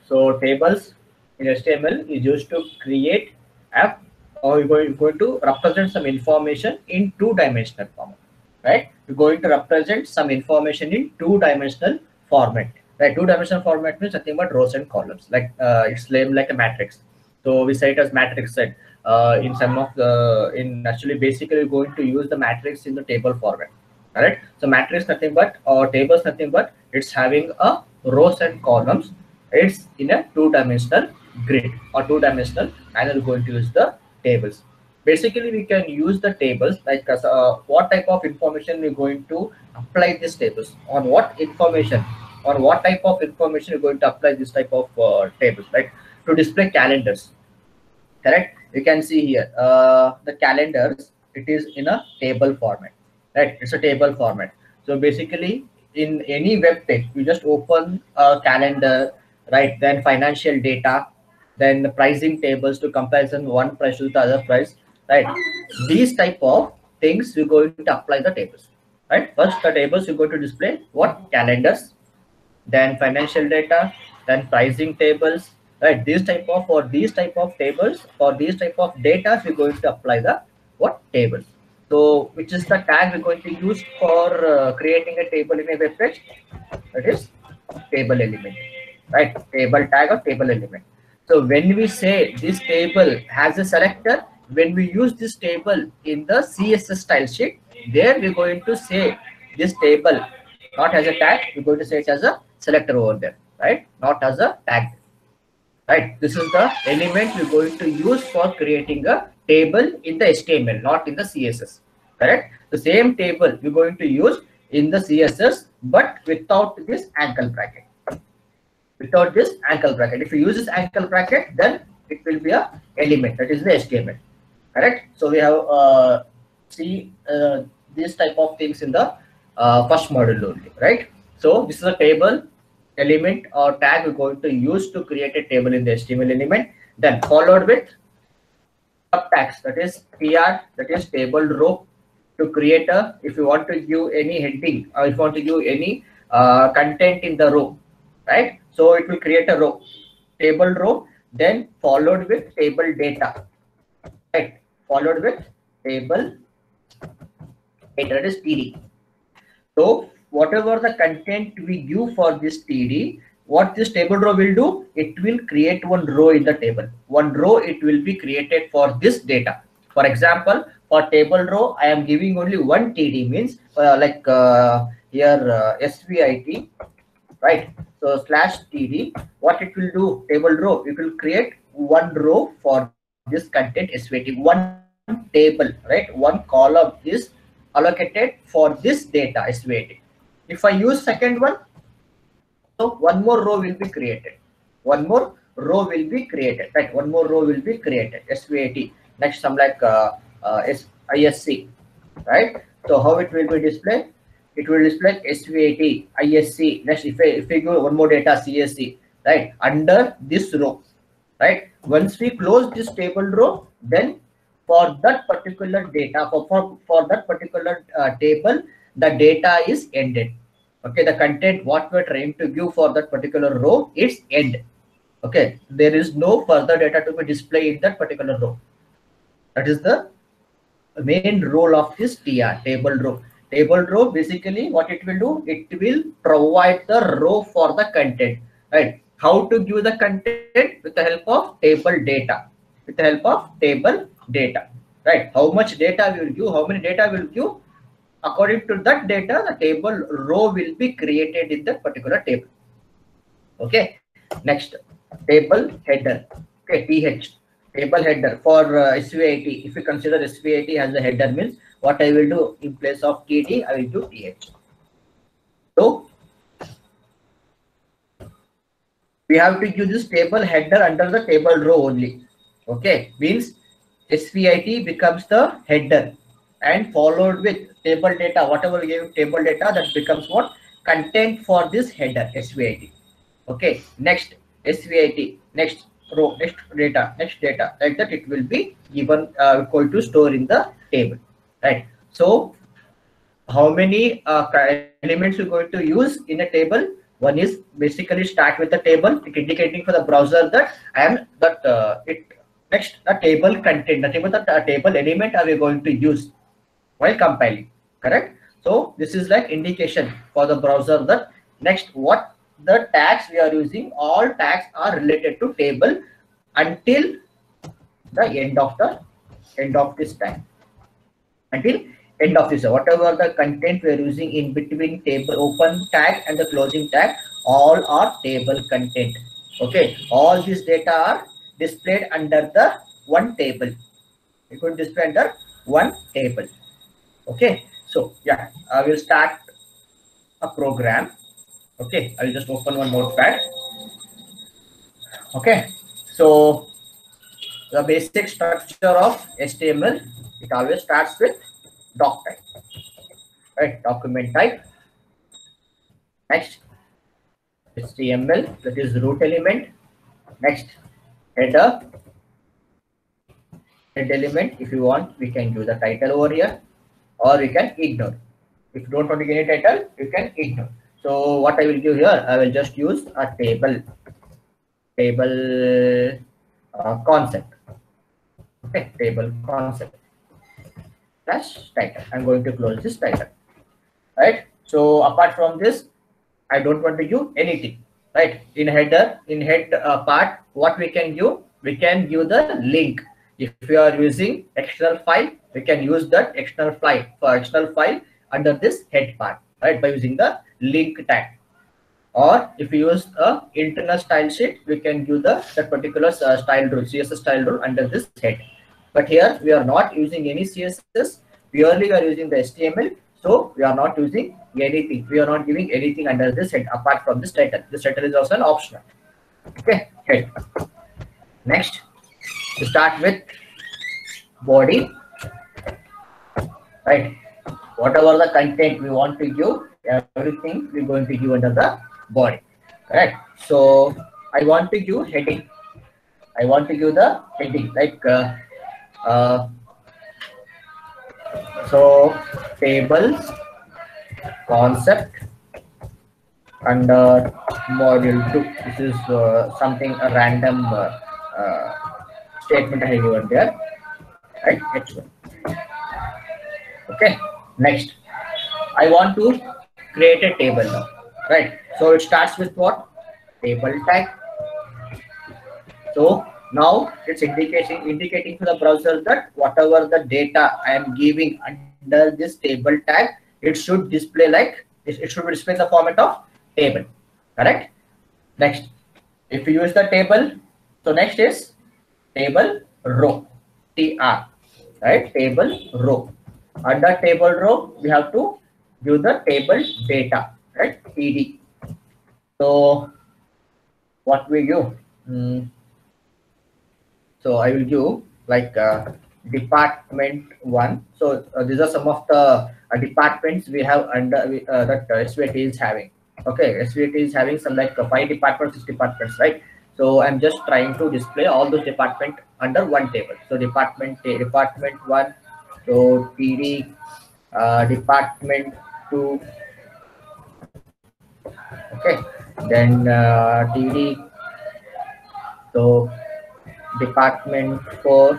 So tables in HTML is used to create app, or you're going to represent some information in two-dimensional format, right? You're going to represent some information in two-dimensional format, right? Two-dimensional format means nothing but rows and columns, like it's named like a matrix. So we say it as matrix set. In some of the, in actually basically we're going to use the matrix in the table format. All right. So matrix nothing but, or tables nothing but, it's having a rows and columns. It's in a two-dimensional grid or two-dimensional, and we're going to use the tables. Basically, we can use the tables like what type of information we're going to apply these tables on, what information, or what type of information you're going to apply this type of tables, like to display calendars. Correct. You can see here the calendars. It is in a table format, right? It's a table format. So basically, in any web page, you just open a calendar, right? Then financial data, then the pricing tables to comparison one price to the other price, right? These type of things we're going to apply the tables, right? First, the tables you're going to display what? Calendars, then financial data, then pricing tables, right? These type of, for these type of tables, for these type of data, we're going to apply the what? Tables. So which is the tag we're going to use for creating a table in a web page? That is table element, right? Table tag or table element. So when we say this table has a selector, when we use this table in the CSS style sheet, there we're going to say this table not as a tag, we're going to say it as a selector over there, right? Not as a tag, right? This is the element we're going to use for creating a table in the HTML, not in the CSS, correct? The same table we're going to use in the CSS, but without this ankle bracket. Without this ankle bracket. If you use this ankle bracket, then it will be a element, that is the HTML, correct? So we have see this type of things in the first module only, right? So this is a table element or tag we're going to use to create a table in the HTML element, then followed with sub tags, that is TR, that is table row, to create a, if you want to give any heading or if you want to give any content in the row, right? So it will create a row, table row, then followed with table data, right? Followed with table data, that is TD. So whatever the content we give for this TD, what this table row will do, it will create one row in the table. One row it will be created for this data. For example, for table row, I am giving only one TD, means here SVIT, right? So slash TD, what it will do, table row, it will create one row for this content SVIT, one table, right? One column is allocated for this data SVIT. If I use second one, so one more row will be created. One more row will be created, right? One more row will be created, SVIT. Next, some like ISC, right? So how it will be displayed? It will display SVIT, ISC. Next, if I give one more data, CSC, right? Under this row, right? Once we close this table row, then for that particular data, for that particular table, the data is ended. Okay, the content what we're trying to give for that particular row, it's end. Okay, there is no further data to be displayed in that particular row. That is the main role of this TR, table row. Table row, basically what it will do, it will provide the row for the content, right? How to give the content? With the help of table data. With the help of table data, right? How much data we will give, how many data we will give, according to that data, the table row will be created in that particular table. Okay, next, table header. Okay, TH, table header for SVIT. If you consider SVIT as the header, means what I will do, in place of TD, I will do TH. So we have to give this table header under the table row only. Okay, means SVIT becomes the header, and followed with table data, whatever we give table data, that becomes what? Content for this header, SVIT. Okay, next SVIT, next row, next data, like that it will be given equal to store in the table, right? So how many elements we're going to use in a table? One is basically start with the table, it indicating for the browser that I am that it next the table content, the table element are we going to use while compiling, correct? So this is like indication for the browser that next what the tags we are using, all tags are related to table until the end of this time, until end of this, whatever the content we are using in between table open tag and the closing tag, all are table content. Okay, all these data are displayed under the one table. You could display under one table. Okay, so yeah, I will start a program. Okay, I will just open one notepad. Okay, so the basic structure of HTML, it always starts with doc type, right? Document type. Next, HTML, that is root element. Next, header, head element. If you want, we can use the title over here, or we can ignore. If you don't want to get any title, you can ignore. So what I will do here, I will just use a table concept. Okay, table concept dash title. I'm going to close this title, right? So apart from this, I don't want to use anything, right? In header, in head part, what we can do, we can give the link. If we are using external file, we can use that external file under this head part, right? By using the link tag. Or if you use a internal style sheet, we can give that particular style rule, CSS style rule under this head. But here we are not using any CSS, purely we are using the HTML. So we are not using anything. We are not giving anything under this head apart from this title. This title is also an optional. Okay, head. Next, to start with body, right? Whatever the content we want to give, everything we're going to give under the body, correct? So I want to give heading. I want to give the heading like so tables concept under module 2. This is something a random statement I have given there, right? H1. Okay, next I want to create a table now, right? So it starts with what? Table tag. So now it's indicating to the browser that whatever the data I am giving under this table tag, it should display like it should display in the format of table, correct? Next, if you use the table, so next is table row, TR, right? Table row. Under table row, we have to give the table data, right? TD. So what we do? So I will give like department 1. So these are some of the departments we have under that SVT is having. Okay, SVT is having some like 5 departments, 6 departments, right? So I'm just trying to display all those departments under one table. So department 1. So TD department 2. Okay, then TD. So department 4.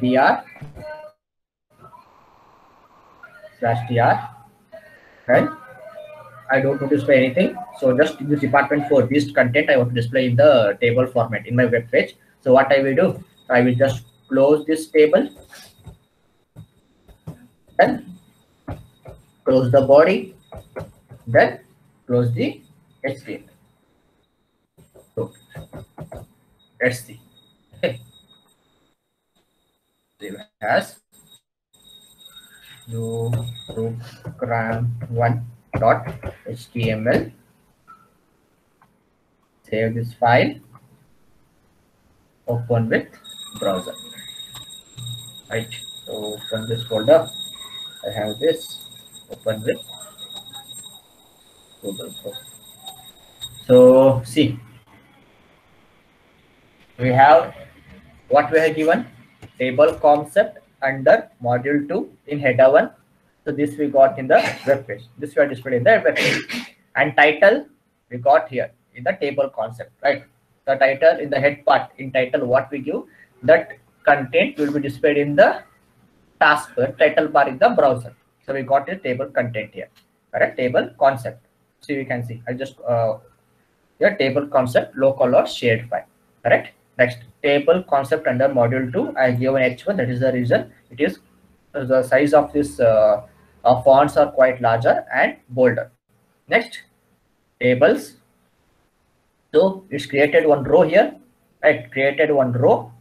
TR slash TR, right? I don't want to display anything. So just this department for this content I want to display in the table format in my web page. So what I will do, I will just close this table and close the body, then close the HTML. So let's see. Okay. Save as new program1.html. Save this file. Open with browser. Right. So from this folder, I have this. Open with Google Chrome. So see, we have what we have given, table concept under module 2 in header 1. So this we got in the web page. This we are displayed in the web page. And title we got here in the table concept, right? The title in the head part, in title what we give, that content will be displayed in the taskbar, title bar in the browser. So we got a table content here, correct? Table concept. So you can see, I just here table concept local or shared file, correct? Next, table concept under module 2, I given H1. That is the reason it is the size of this fonts are quite larger and bolder. Next, tables. So it's created one row here, right? Created one row,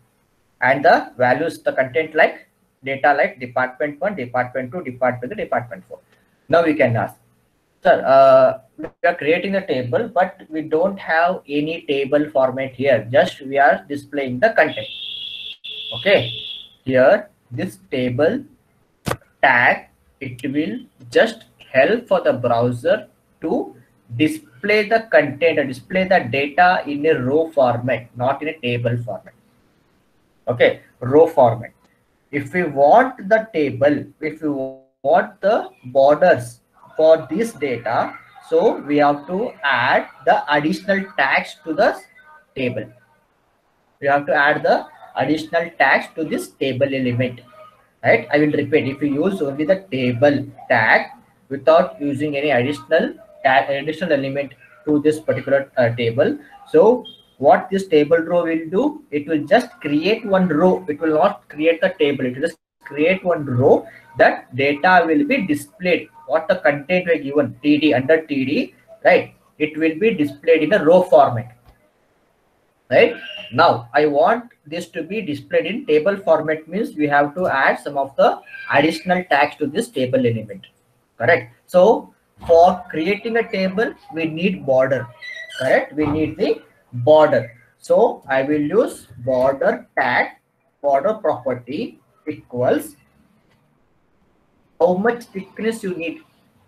and the values, the content like data like department 1, department 2, department 3, department 4. Now we can ask, sir, we are creating a table, but we don't have any table format here. Just we are displaying the content. Okay, here this table tag, it will just help for the browser to display the content or display the data in a row format, not in a table format. Okay, row format. If we want the table, if we want the borders for this data, so we have to add the additional tags to the table. We have to add the additional tags to this table element, right? I will repeat, if you use only the table tag without using any additional tag, additional element to this particular table, so what this table row will do, it will just create one row. It will not create the table, it will just create one row. That data will be displayed, what the content we given TD under TD, right? It will be displayed in a row format, right? Now I want this to be displayed in table format, means we have to add some of the additional tags to this table element, correct? So for creating a table, we need border, correct? We need the border. So I will use border tag, border property equals how much thickness you need,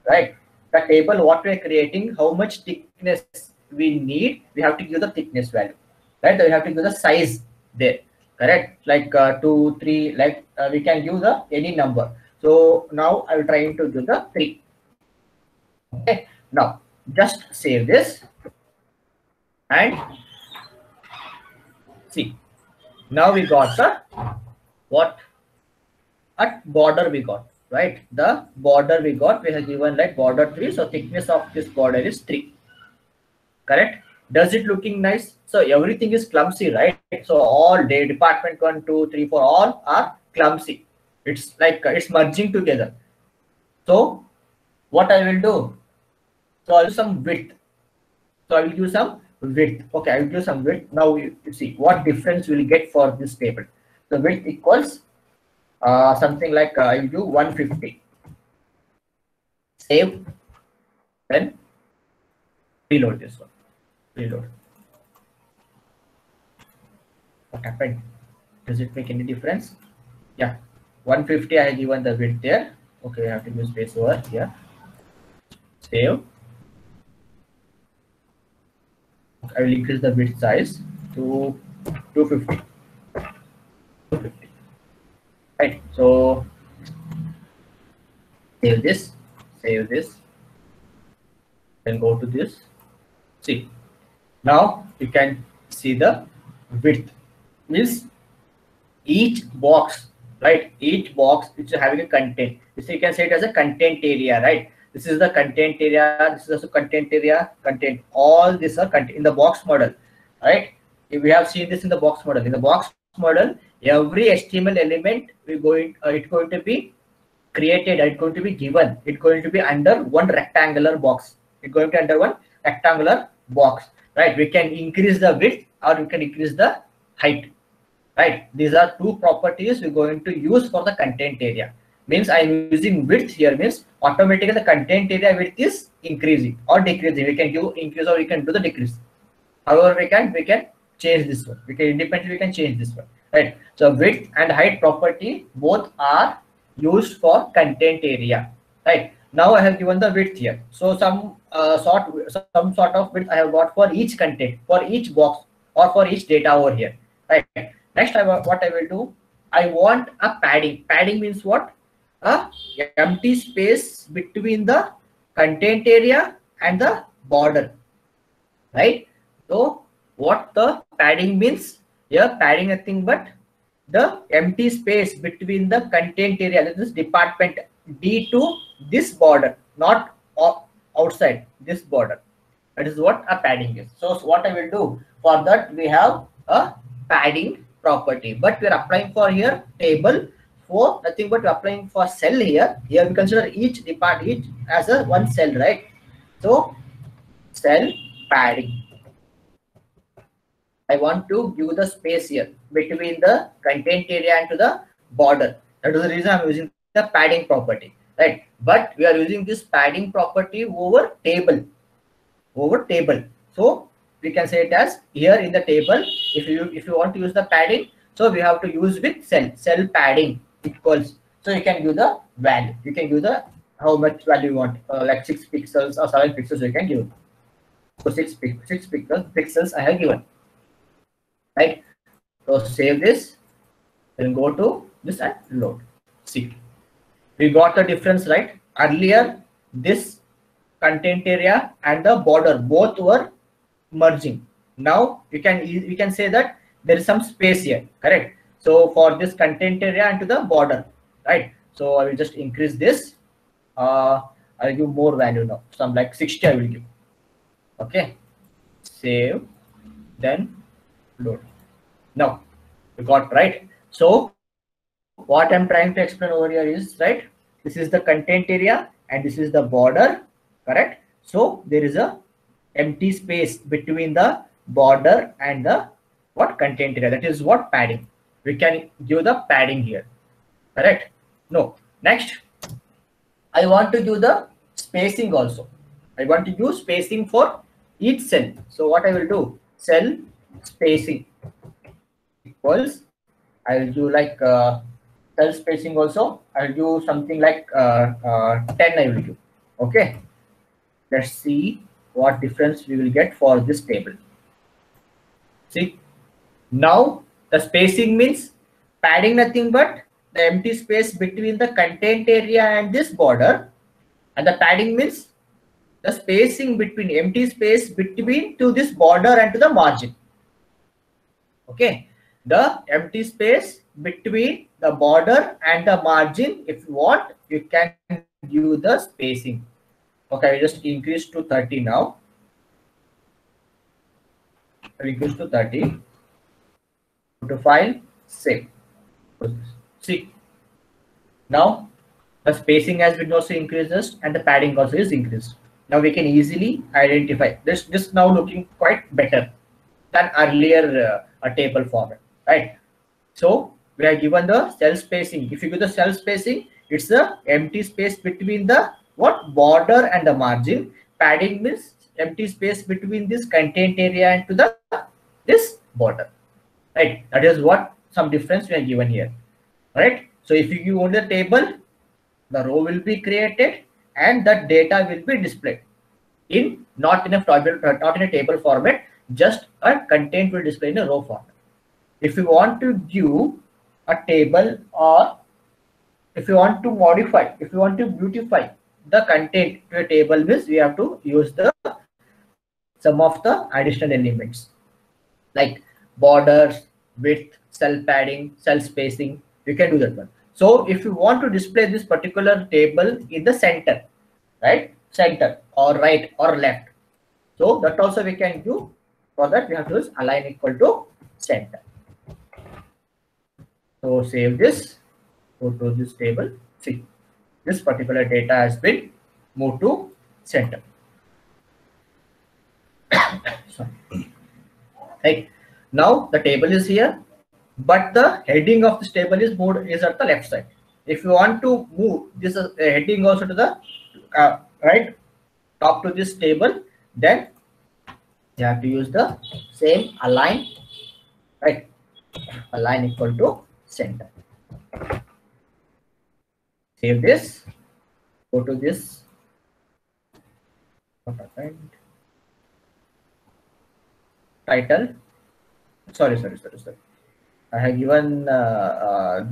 right? The table what we are creating, how much thickness we need, we have to give the thickness value, right? So we have to give the size there, correct? Like 2, 3, like we can give the any number. So now I will try to give the 3. Okay, now just save this and see. Now we got the what at border we got, right? The border we got, we have given like border 3. So thickness of this border is 3, correct? Does it looking nice? So everything is clumsy, right? So all day department 1, 2, 3, 4 all are clumsy. It's like it's merging together. So what I will do, so I'll do some width. So I will use some width. Okay, I will do some width. Now you see what difference will get for this table. The width equals something like I will do 150. Save. Then reload this one. Reload. What happened? Does it make any difference? Yeah, 150 I have given the width there. Okay, I have to use space over here. Save. I will increase the width size to 250. 250. Right. So save this. Save this. Then go to this. See. Now you can see the width. Means each box, right? Each box which is having a content. So you can say it as a content area, right? This is the content area. This is also content area. Content. All these are content in the box model, right? If we have seen this in the box model. In the box model, every HTML element we going it's going to be created. It's going to be given. It's going to be under one rectangular box. It's going to be under one rectangular box, right? We can increase the width or we can increase the height, right? These are two properties we're going to use for the content area. Means I'm using width here, means automatically the content area width is increasing or decreasing. We can do increase or we can do the decrease. However, we can change this one. We can independently change this one, right? So width and height property both are used for content area, right? Now I have given the width here. So some sort of width I have got for each content, for each box, or for each data over here. Right. Next, what I will do, I want a padding. Padding means what? A empty space between the content area and the border. Right. So what the padding means? Here, padding nothing but the empty space between the content area, that is department D to this border, not outside this border. That is what a padding is. So what I will do for that, we have a padding property, but we are applying for here table for nothing but we are applying for cell here. Here we consider each as a one cell, right? So cell padding. I want to give the space here between the content area and to the border. That is the reason I'm using the padding property, right? But we are using this padding property over table, So we can say it as here in the table. If you want to use the padding, so we have to use with cell padding equals. So you can give the value. You can give the how much value you want, like 6 pixels or 7 pixels. You can give. So 6 pixels I have given. Right, so save this, then go to this and load. See, we got the difference, right? Earlier this content area and the border both were merging. Now we can say that there is some space here, correct? So for this content area and to the border, right? So I will just increase this. I'll give more value now, some like 60 I will give. Okay, save, then load. Now we got, right? So what I'm trying to explain over here is, right, this is the content area and this is the border, correct? So there is a empty space between the border and the what content area. That is what padding. We can give the padding here, correct? No. Next, I want to give the spacing also. I want to use spacing for each cell. So what I will do, cell spacing equals, I will do like cell spacing also. I will do something like 10 I will do. Okay, let's see what difference we will get for this table. See, now the spacing means padding nothing but the empty space between the content area and this border, and the padding means the spacing between empty space between to this border and to the margin. Okay, the empty space between the border and the margin, if you want, you can give the spacing. Okay, I just increase to 30 now. I increase to 30. Go to file, save. See, now the spacing has been also increases and the padding also is increased. Now we can easily identify this now looking quite better than earlier a table format, right? So we are given the cell spacing. If you give the cell spacing, it's the empty space between the what border and the margin. Padding means empty space between this content area and to the this border, right? That is what some difference we are given here, right? So if you give only the table, the row will be created and the data will be displayed in not in a table format, just a content will display in a row format. If you want to give a table, or if you want to modify, if you want to beautify the content to a table, means we have to use the some of the additional elements like borders, width, cell padding, cell spacing. You can do that one. So if you want to display this particular table in the center, right, center or right or left, so that also we can do. For that we have to use align equal to center. So save this, go to this table. See, this particular data has been moved to center. Sorry. Right, now the table is here, but the heading of this table is moved is at the left side. If you want to move this heading also to the right top to this table, then you have to use the same align, right? Align equal to center. Save this, go to this What happened? Title. Sorry. I have given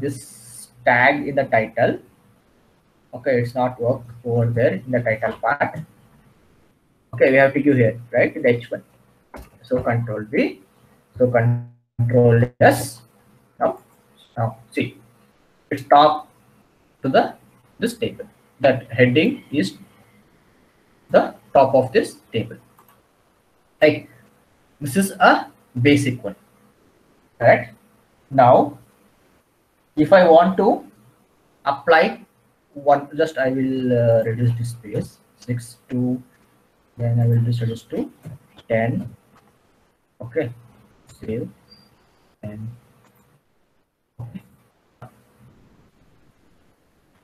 this tag in the title. Okay, it's not work over there in the title part. Okay, we have to give here, right? The H1. So control V. So control S. Now see, it's top to this table. That heading is the top of this table. Like this is a basic one. Right? Now, if I want to apply one, just I will reduce this space 6 to, then I will just reduce to 10. Okay, save and okay.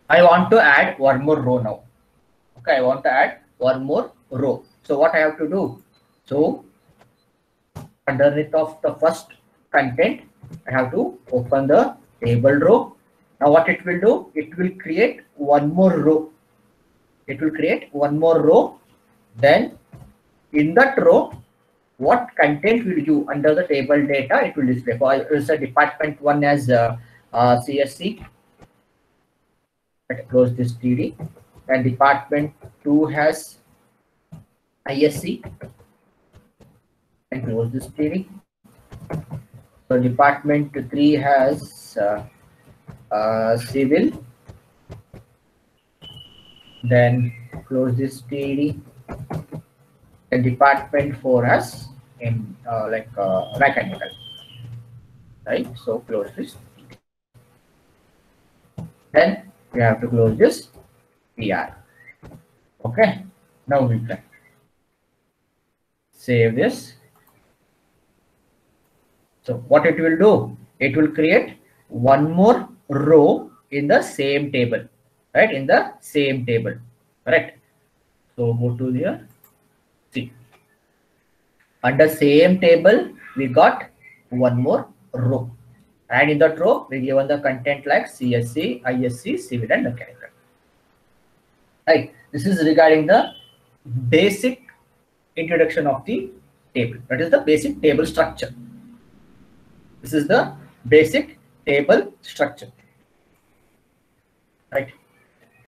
I want to add one more row now. Okay, I want to add one more row. So what I have to do? So underneath of the first content, I have to open the table row. Now what it will do? It will create one more row. It will create one more row. Then in that row, what content will you under the table data? It will display. For it's a department one as CSC. Let's close this TD. And department 2 has ISC. And close this TD. So department 3 has civil. Then close this TD. And department 4 has mechanical. Right? So close this. Then we have to close this PR. Okay. Now we can save this. So what it will do? It will create one more row in the same table, right? In the same table, correct? So go to here. See, under same table, we got one more row. And in that row, we given the content like CSC, ISC, civil and mechanical. Right. This is regarding the basic introduction of the table. That is the basic table structure. This is the basic table structure. Right.